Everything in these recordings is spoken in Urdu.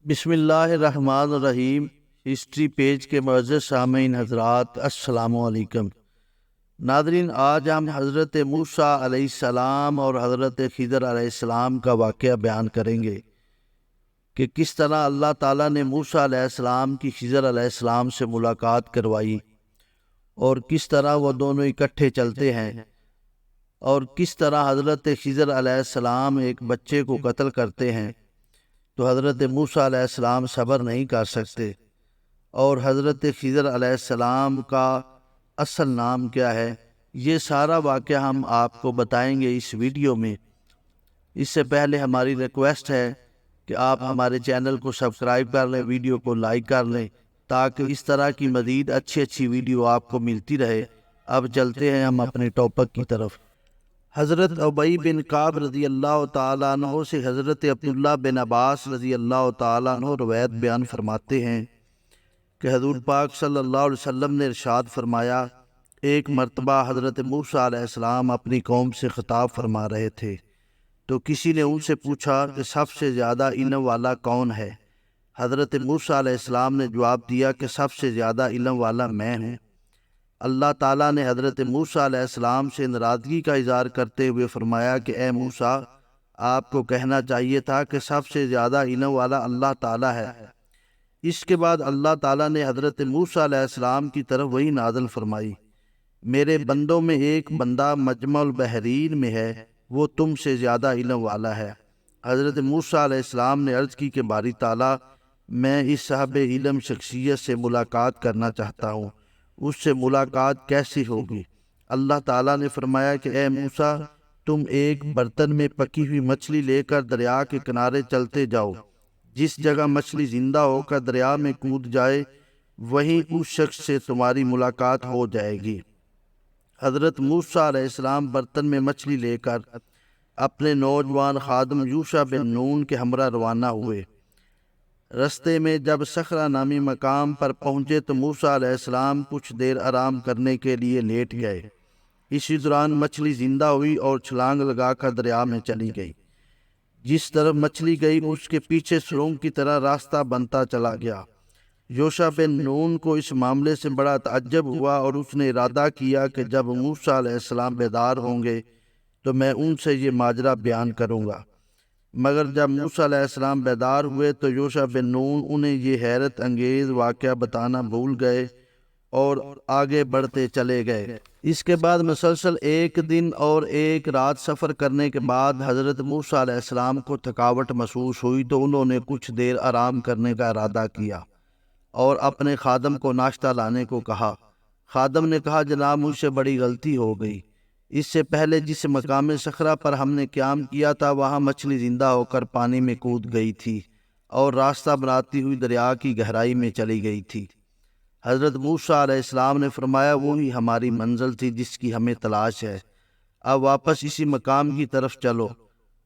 بسم اللہ الرحمن الرحیم۔ ہسٹری پیج کے معزز سامعین حضرات، السلام علیکم۔ ناظرین، آج ہم حضرت موسیٰ علیہ السلام اور حضرت خضر علیہ السلام کا واقعہ بیان کریں گے کہ کس طرح اللہ تعالیٰ نے موسیٰ علیہ السلام کی خضر علیہ السلام سے ملاقات کروائی، اور کس طرح وہ دونوں اکٹھے چلتے ہیں، اور کس طرح حضرت خضر علیہ السلام ایک بچے کو قتل کرتے ہیں تو حضرت موسیٰ علیہ السلام صبر نہیں کر سکتے، اور حضرت خضر علیہ السلام کا اصل نام کیا ہے، یہ سارا واقعہ ہم آپ کو بتائیں گے اس ویڈیو میں۔ اس سے پہلے ہماری ریکویسٹ ہے کہ آپ ہمارے چینل کو سبسکرائب کر لیں، ویڈیو کو لائک کر لیں، تاکہ اس طرح کی مزید اچھی ویڈیو آپ کو ملتی رہے۔ اب چلتے ہیں ہم اپنے ٹاپک کی طرف۔ حضرت ابی بن کعب رضی اللہ تعالیٰ عنہ سے حضرت عبداللہ بن عباس رضی اللہ تعالیٰ عنہ روایت بیان فرماتے ہیں کہ حضور پاک صلی اللہ علیہ وسلم نے ارشاد فرمایا، ایک مرتبہ حضرت موسیٰ علیہ السلام اپنی قوم سے خطاب فرما رہے تھے تو کسی نے ان سے پوچھا کہ سب سے زیادہ علم والا کون ہے؟ حضرت موسیٰ علیہ السلام نے جواب دیا کہ سب سے زیادہ علم والا میں ہوں۔ اللہ تعالیٰ نے حضرت موسیٰ علیہ السلام سے ناراضگی کا اظہار کرتے ہوئے فرمایا کہ اے موسیٰ، آپ کو کہنا چاہیے تھا کہ سب سے زیادہ علم والا اللہ تعالیٰ ہے۔ اس کے بعد اللہ تعالیٰ نے حضرت موسیٰ علیہ السلام کی طرف وحی نازل فرمائی، میرے بندوں میں ایک بندہ مجمع البحرین میں ہے، وہ تم سے زیادہ علم والا ہے۔ حضرت موسیٰ علیہ السلام نے عرض کی کہ باری تعالیٰ، میں اس صاحب علم شخصیت سے ملاقات کرنا چاہتا ہوں، اس سے ملاقات کیسی ہوگی؟ اللہ تعالیٰ نے فرمایا کہ اے موسیٰ، تم ایک برتن میں پکی ہوئی مچھلی لے کر دریا کے کنارے چلتے جاؤ، جس جگہ مچھلی زندہ ہو کر دریا میں کود جائے وہیں اس شخص سے تمہاری ملاقات ہو جائے گی۔ حضرت موسیٰ علیہ السلام برتن میں مچھلی لے کر اپنے نوجوان خادم یوشع بن نون کے ہمراہ روانہ ہوئے۔ رستے میں جب صخرہ نامی مقام پر پہنچے تو موسیٰ علیہ السلام کچھ دیر آرام کرنے کے لیے لیٹ گئے۔ اسی دوران مچھلی زندہ ہوئی اور چھلانگ لگا کر دریا میں چلی گئی۔ جس طرف مچھلی گئی اس کے پیچھے سرنگ کی طرح راستہ بنتا چلا گیا۔ یوشع بن نون کو اس معاملے سے بڑا تعجب ہوا اور اس نے ارادہ کیا کہ جب موسیٰ علیہ السلام بیدار ہوں گے تو میں ان سے یہ ماجرا بیان کروں گا۔ مگر جب موسیٰ علیہ السلام بیدار ہوئے تو یوشع بن نون انہیں یہ حیرت انگیز واقعہ بتانا بھول گئے اور آگے بڑھتے چلے گئے۔ اس کے بعد مسلسل ایک دن اور ایک رات سفر کرنے کے بعد حضرت موسیٰ علیہ السلام کو تھکاوٹ محسوس ہوئی تو انہوں نے کچھ دیر آرام کرنے کا ارادہ کیا اور اپنے خادم کو ناشتہ لانے کو کہا۔ خادم نے کہا، جناب مجھ سے بڑی غلطی ہو گئی، اس سے پہلے جس مقام صخرہ پر ہم نے قیام کیا تھا وہاں مچھلی زندہ ہو کر پانی میں کود گئی تھی اور راستہ بناتی ہوئی دریا کی گہرائی میں چلی گئی تھی۔ حضرت موسیٰ علیہ السلام نے فرمایا، وہی ہماری منزل تھی جس کی ہمیں تلاش ہے، اب واپس اسی مقام کی طرف چلو۔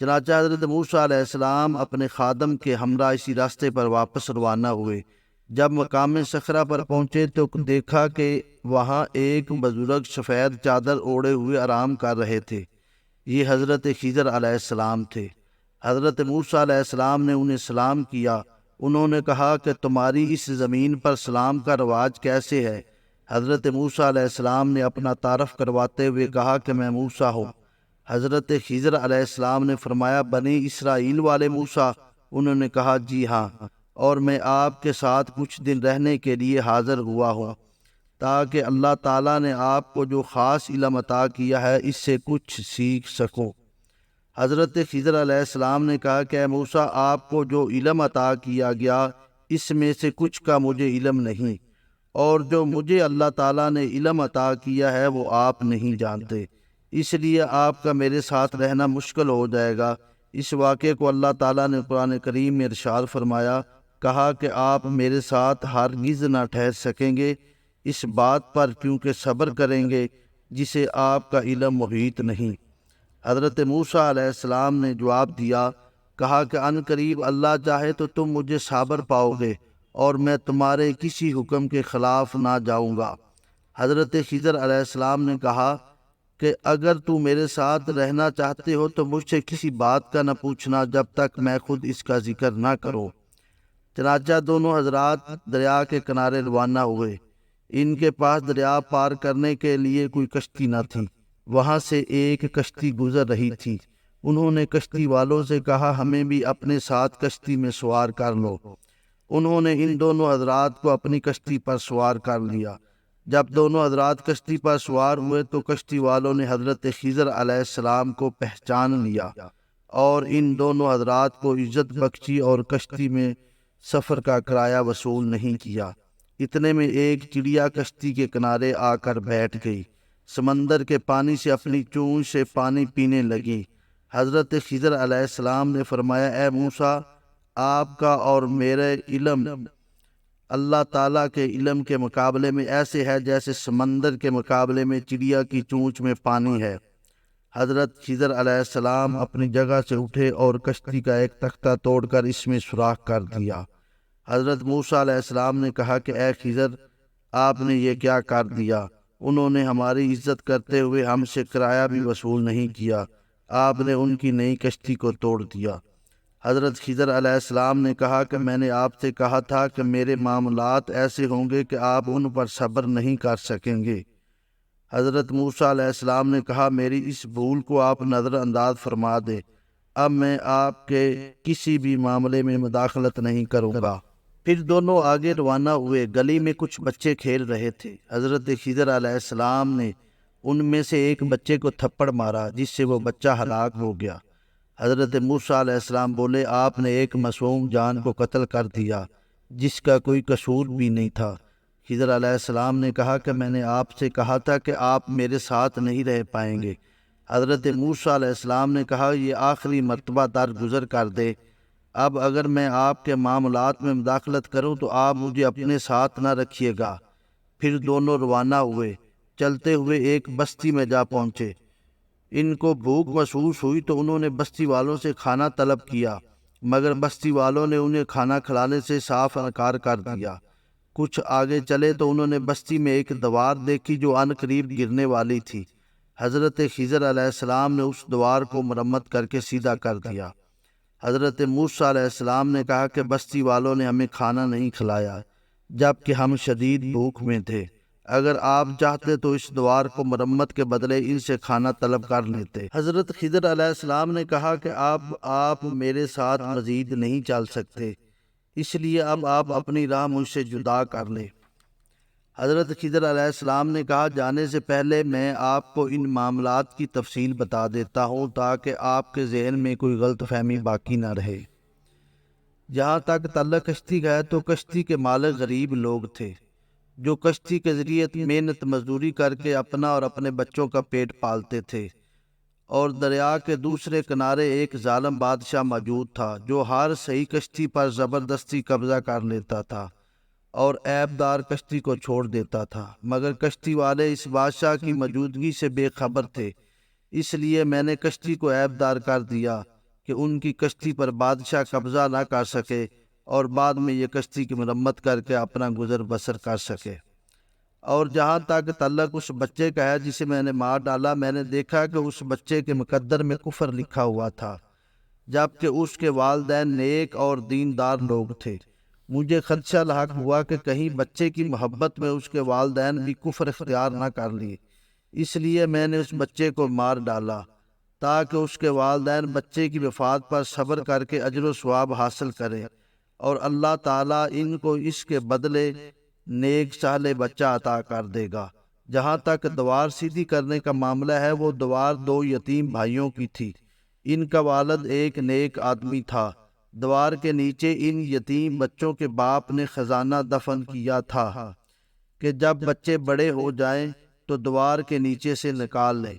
چنانچہ حضرت موسیٰ علیہ السلام اپنے خادم کے ہمراہ اسی راستے پر واپس روانہ ہوئے۔ جب مقام صخرہ پر پہنچے تو دیکھا کہ وہاں ایک بزرگ سفید چادر اوڑھے ہوئے آرام کر رہے تھے۔ یہ حضرت خضر علیہ السلام تھے۔ حضرت موسیٰ علیہ السلام نے انہیں سلام کیا۔ انہوں نے کہا کہ تمہاری اس زمین پر سلام کا رواج کیسے ہے؟ حضرت موسیٰ علیہ السلام نے اپنا تعارف کرواتے ہوئے کہا کہ میں موسیٰ ہوں۔ حضرت خضر علیہ السلام نے فرمایا، بنی اسرائیل والے موسیٰ؟ انہوں نے کہا، جی ہاں، اور میں آپ کے ساتھ کچھ دن رہنے کے لیے حاضر ہوا ہوں تاکہ اللہ تعالیٰ نے آپ کو جو خاص علم عطا کیا ہے اس سے کچھ سیکھ سکوں۔ حضرت خضر علیہ السلام نے کہا کہ اے موسیٰ، آپ کو جو علم عطا کیا گیا اس میں سے کچھ کا مجھے علم نہیں، اور جو مجھے اللہ تعالیٰ نے علم عطا کیا ہے وہ آپ نہیں جانتے، اس لیے آپ کا میرے ساتھ رہنا مشکل ہو جائے گا۔ اس واقعے کو اللہ تعالیٰ نے قرآن کریم میں ارشاد فرمایا، کہا کہ آپ میرے ساتھ ہرگز نہ ٹھہر سکیں گے اس بات پر کیونکہ صبر کریں گے جسے آپ کا علم محیط نہیں۔ حضرت موسیٰ علیہ السلام نے جواب دیا، کہا کہ ان قریب اللہ چاہے تو تم مجھے صابر پاؤ گے اور میں تمہارے کسی حکم کے خلاف نہ جاؤں گا۔ حضرت خضر علیہ السلام نے کہا کہ اگر تو میرے ساتھ رہنا چاہتے ہو تو مجھ سے کسی بات کا نہ پوچھنا جب تک میں خود اس کا ذکر نہ کروں۔ چنانچہ دونوں حضرات دریا کے کنارے روانہ ہوئے۔ ان کے پاس دریا پار کرنے کے لیے کوئی کشتی نہ تھی۔ وہاں سے ایک کشتی گزر رہی تھی۔ انہوں نے کشتی والوں سے کہا ہمیں بھی اپنے ساتھ کشتی میں سوار کر لو۔ انہوں نے ان دونوں حضرات کو اپنی کشتی پر سوار کر لیا۔ جب دونوں حضرات کشتی پر سوار ہوئے تو کشتی والوں نے حضرت خضر علیہ السلام کو پہچان لیا اور ان دونوں حضرات کو عزت بخشی اور کشتی میں سفر کا کرایہ وصول نہیں کیا۔ اتنے میں ایک چڑیا کشتی کے کنارے آ کر بیٹھ گئی۔ سمندر کے پانی سے اپنی چونچ سے پانی پینے لگی۔ حضرت خضر علیہ السلام نے فرمایا اے موسیٰ، آپ کا اور میرے علم اللہ تعالیٰ کے علم کے مقابلے میں ایسے ہے جیسے سمندر کے مقابلے میں چڑیا کی چونچ میں پانی ہے۔ حضرت خضر علیہ السلام اپنی جگہ سے اٹھے اور کشتی کا ایک تختہ توڑ کر اس میں سوراخ کر دیا۔ حضرت موسیٰ علیہ السلام نے کہا کہ اے خضر، آپ نے یہ کیا کر دیا؟ انہوں نے ہماری عزت کرتے ہوئے ہم سے کرایہ بھی وصول نہیں کیا، آپ نے ان کی نئی کشتی کو توڑ دیا۔ حضرت خضر علیہ السلام نے کہا کہ میں نے آپ سے کہا تھا کہ میرے معاملات ایسے ہوں گے کہ آپ ان پر صبر نہیں کر سکیں گے۔ حضرت موسیٰ علیہ السلام نے کہا میری اس بھول کو آپ نظر انداز فرما دیں، اب میں آپ کے کسی بھی معاملے میں مداخلت نہیں کروں گا۔ پھر دونوں آگے روانہ ہوئے۔ گلی میں کچھ بچے کھیل رہے تھے۔ حضرت خضر علیہ السلام نے ان میں سے ایک بچے کو تھپڑ مارا جس سے وہ بچہ ہلاک ہو گیا۔ حضرت موسیٰ علیہ السلام بولے آپ نے ایک معصوم جان کو قتل کر دیا جس کا کوئی قصور بھی نہیں تھا۔ خضر علیہ السلام نے کہا کہ میں نے آپ سے کہا تھا کہ آپ میرے ساتھ نہیں رہ پائیں گے۔ حضرت موسیٰ علیہ السلام نے کہا یہ آخری مرتبہ درگزر کر دے، اب اگر میں آپ کے معاملات میں مداخلت کروں تو آپ مجھے اپنے ساتھ نہ رکھیے گا۔ پھر دونوں روانہ ہوئے۔ چلتے ہوئے ایک بستی میں جا پہنچے۔ ان کو بھوک محسوس ہوئی تو انہوں نے بستی والوں سے کھانا طلب کیا، مگر بستی والوں نے انہیں کھانا کھلانے سے صاف انکار کر دیا۔ کچھ آگے چلے تو انہوں نے بستی میں ایک دیوار دیکھی جو عن قریب گرنے والی تھی۔ حضرت خضر علیہ السلام نے اس دیوار کو مرمت کر کے سیدھا کر دیا۔ حضرت موسیٰ علیہ السلام نے کہا کہ بستی والوں نے ہمیں کھانا نہیں کھلایا جبکہ ہم شدید بھوک میں تھے، اگر آپ چاہتے تو اس دیوار کو مرمت کے بدلے ان سے کھانا طلب کر لیتے۔ حضرت خضر علیہ السلام نے کہا کہ آپ میرے ساتھ مزید نہیں چل سکتے، اس لیے اب آپ اپنی راہ مجھ سے جدا کر لیں۔ حضرت خضر علیہ السلام نے کہا جانے سے پہلے میں آپ کو ان معاملات کی تفصیل بتا دیتا ہوں تاکہ آپ کے ذہن میں کوئی غلط فہمی باقی نہ رہے۔ جہاں تک تعلق کشتی کا ہے تو کشتی کے مالک غریب لوگ تھے جو کشتی کے ذریعے محنت مزدوری کر کے اپنا اور اپنے بچوں کا پیٹ پالتے تھے، اور دریا کے دوسرے کنارے ایک ظالم بادشاہ موجود تھا جو ہر صحیح کشتی پر زبردستی قبضہ کر لیتا تھا اور عیب دار کشتی کو چھوڑ دیتا تھا، مگر کشتی والے اس بادشاہ کی موجودگی سے بے خبر تھے، اس لیے میں نے کشتی کو عیب دار کر دیا کہ ان کی کشتی پر بادشاہ قبضہ نہ کر سکے اور بعد میں یہ کشتی کی مرمت کر کے اپنا گزر بسر کر سکے۔ اور جہاں تک تعلق اس بچے کا ہے جسے میں نے مار ڈالا، میں نے دیکھا کہ اس بچے کے مقدر میں کفر لکھا ہوا تھا جبکہ اس کے والدین نیک اور دیندار لوگ تھے۔ مجھے خدشہ لاحق ہوا کہ کہیں بچے کی محبت میں اس کے والدین بھی کفر اختیار نہ کر لیے، اس لیے میں نے اس بچے کو مار ڈالا تاکہ اس کے والدین بچے کی وفات پر صبر کر کے اجر و ثواب حاصل کریں اور اللہ تعالیٰ ان کو اس کے بدلے نیک صالح بچہ عطا کر دے گا۔ جہاں تک دیوار سیدھی کرنے کا معاملہ ہے، وہ دیوار دو یتیم بھائیوں کی تھی۔ ان کا والد ایک نیک آدمی تھا۔ دیوار کے نیچے ان یتیم بچوں کے باپ نے خزانہ دفن کیا تھا کہ جب بچے بڑے ہو جائیں تو دیوار کے نیچے سے نکال لیں،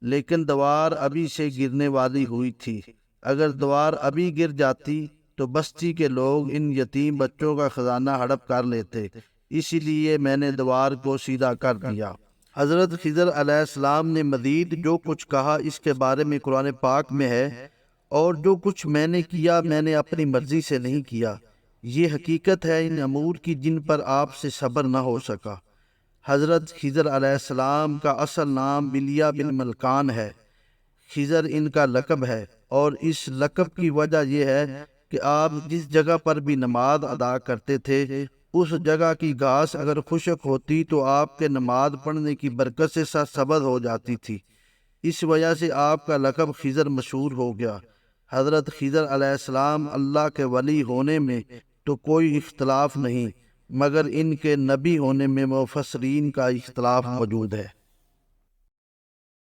لیکن دیوار ابھی سے گرنے والی ہوئی تھی۔ اگر دیوار ابھی گر جاتی تو بستی کے لوگ ان یتیم بچوں کا خزانہ ہڑپ کر لیتے، اسی لیے میں نے دیوار کو سیدھا کر دیا۔ حضرت خضر علیہ السلام نے مزید جو کچھ کہا اس کے بارے میں قرآن پاک میں ہے، اور جو کچھ میں نے کیا میں نے اپنی مرضی سے نہیں کیا، یہ حقیقت ہے ان امور کی جن پر آپ سے صبر نہ ہو سکا۔ حضرت خضر علیہ السلام کا اصل نام بلیہ بن ملکان ہے۔ خضر ان کا لقب ہے، اور اس لقب کی وجہ یہ ہے کہ کہ آپ جس جگہ پر بھی نماز ادا کرتے تھے اس جگہ کی گھاس اگر خشک ہوتی تو آپ کے نماز پڑھنے کی برکت سے سرسبز ہو جاتی تھی۔ اس وجہ سے آپ کا لقب خضر مشہور ہو گیا۔ حضرت خضر علیہ السلام اللہ کے ولی ہونے میں تو کوئی اختلاف نہیں، مگر ان کے نبی ہونے میں مفسرین کا اختلاف موجود ہے۔